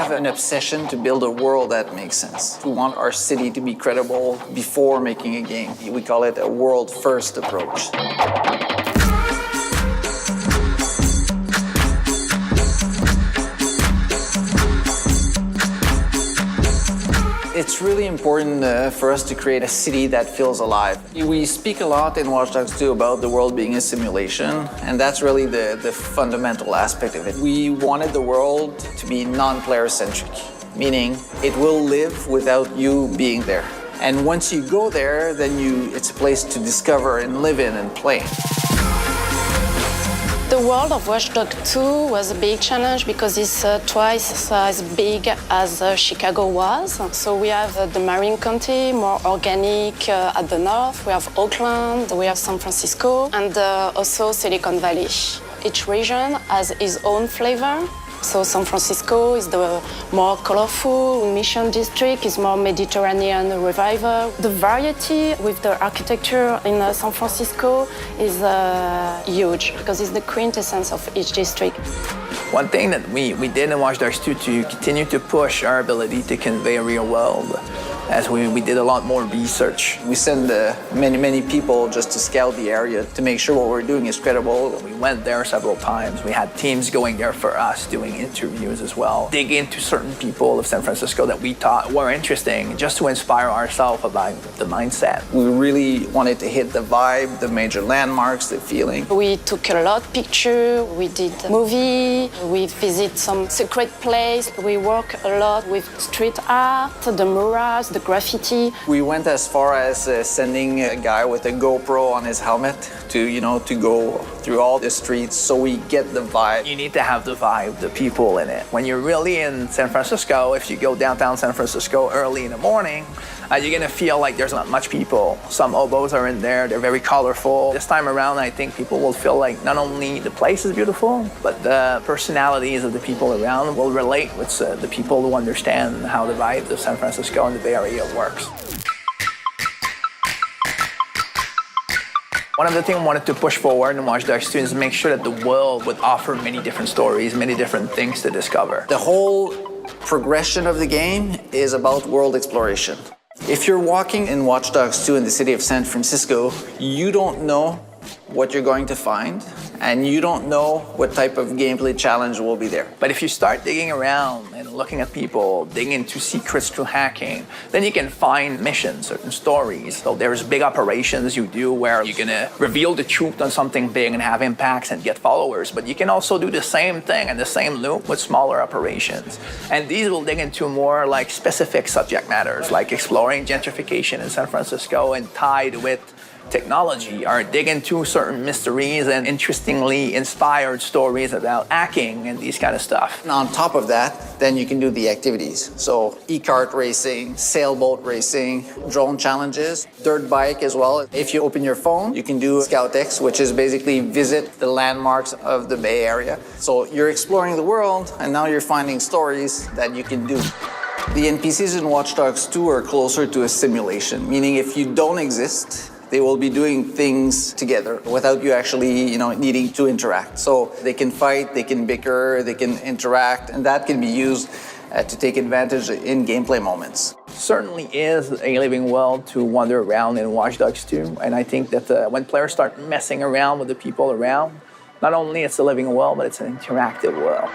have an obsession to build a world that makes sense. We want our city to be credible before making a game. We call it a world-first approach. It's really important for us to create a city that feels alive. We speak a lot in Watch Dogs 2 about the world being a simulation, and that's really the fundamental aspect of it. We wanted the world to be non-player centric, meaning it will live without you being there. And once you go there, then it's a place to discover and live in and play. The world of Watch Dogs 2 was a big challenge because it's twice as big as Chicago was. So we have the Marine County, more organic at the north. We have Oakland, we have San Francisco, and also Silicon Valley. Each region has its own flavor. So San Francisco is the more colorful, Mission District is more Mediterranean revival. The variety with the architecture in San Francisco is huge because it's the quintessence of each district. One thing that we did in Watch Dogs 2 to continue to push our ability to convey a real world, as we did a lot more research. We send many people just to scout the area to make sure what we're doing is credible. We went there several times. We had teams going there for us, doing interviews as well. Dig into certain people of San Francisco that we thought were interesting, just to inspire ourselves about the mindset. We really wanted to hit the vibe, the major landmarks, the feeling. We took a lot of pictures, we did a movie, we visit some secret place. We work a lot with street art, the murals, the graffiti. We went as far as sending a guy with a GoPro on his helmet to go through all the streets so we get the vibe. You need to have the vibe, the people in it. When you're really in San Francisco, if you go downtown San Francisco early in the morning, you're gonna feel like there's not much people. Some hobos are in there, they're very colorful. This time around, I think people will feel like not only the place is beautiful, but the personalities of the people around will relate with the people who understand how the vibe of San Francisco and the Bay Area works. One of the things I wanted to push forward in Watch Dogs 2 is make sure that the world would offer many different stories, many different things to discover. The whole progression of the game is about world exploration. If you're walking in Watch Dogs 2 in the city of San Francisco, you don't know what you're going to find, and you don't know what type of gameplay challenge will be there. But if you start digging around and looking at people, digging into secrets through hacking, then you can find missions, certain stories. So there's big operations you do where you're gonna reveal the truth on something big and have impacts and get followers. But you can also do the same thing and the same loop with smaller operations. And these will dig into more like specific subject matters, like exploring gentrification in San Francisco and tied with technology, or dig into certain mysteries and interestingly inspired stories about hacking and these kind of stuff. And on top of that, then you can do the activities. So e-kart racing, sailboat racing, drone challenges, dirt bike as well. If you open your phone, you can do Scout X, which is basically visit the landmarks of the Bay Area. So you're exploring the world, and now you're finding stories that you can do. The NPCs in Watch Dogs 2 are closer to a simulation, meaning if you don't exist, they will be doing things together without you actually, needing to interact. So they can fight, they can bicker, they can interact, and that can be used to take advantage in gameplay moments. Certainly is a living world to wander around in Watch Dogs 2, and I think that when players start messing around with the people around, not only it's a living world, but it's an interactive world.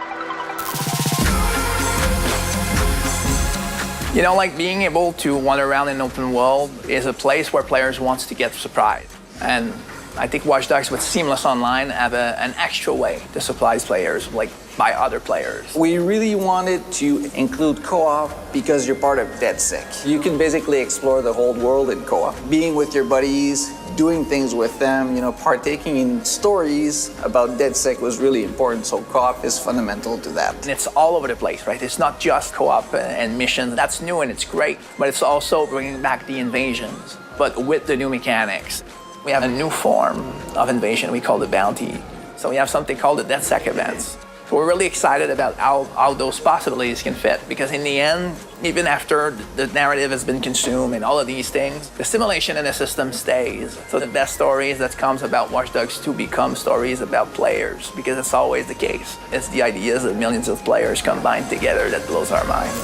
Like being able to wander around in an open world is a place where players want to get surprised. And I think Watch Dogs with Seamless Online have an extra way to surprise players, like by other players. We really wanted to include co-op because you're part of DedSec. You can basically explore the whole world in co-op. Being with your buddies, doing things with them, partaking in stories about DedSec was really important, so co-op is fundamental to that. And it's all over the place, right? It's not just co-op and missions. That's new and it's great, but it's also bringing back the invasions, but with the new mechanics. We have a new form of invasion we call the bounty. So we have something called the DedSec events. So we're really excited about how those possibilities can fit, because in the end, even after the narrative has been consumed and all of these things, the simulation in the system stays. So the best stories that comes about Watch Dogs 2 become stories about players, because it's always the case. It's the ideas of millions of players combined together that blows our minds.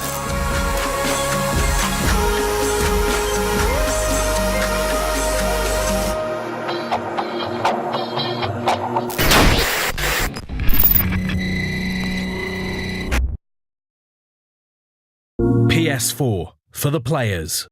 PS4 for the players.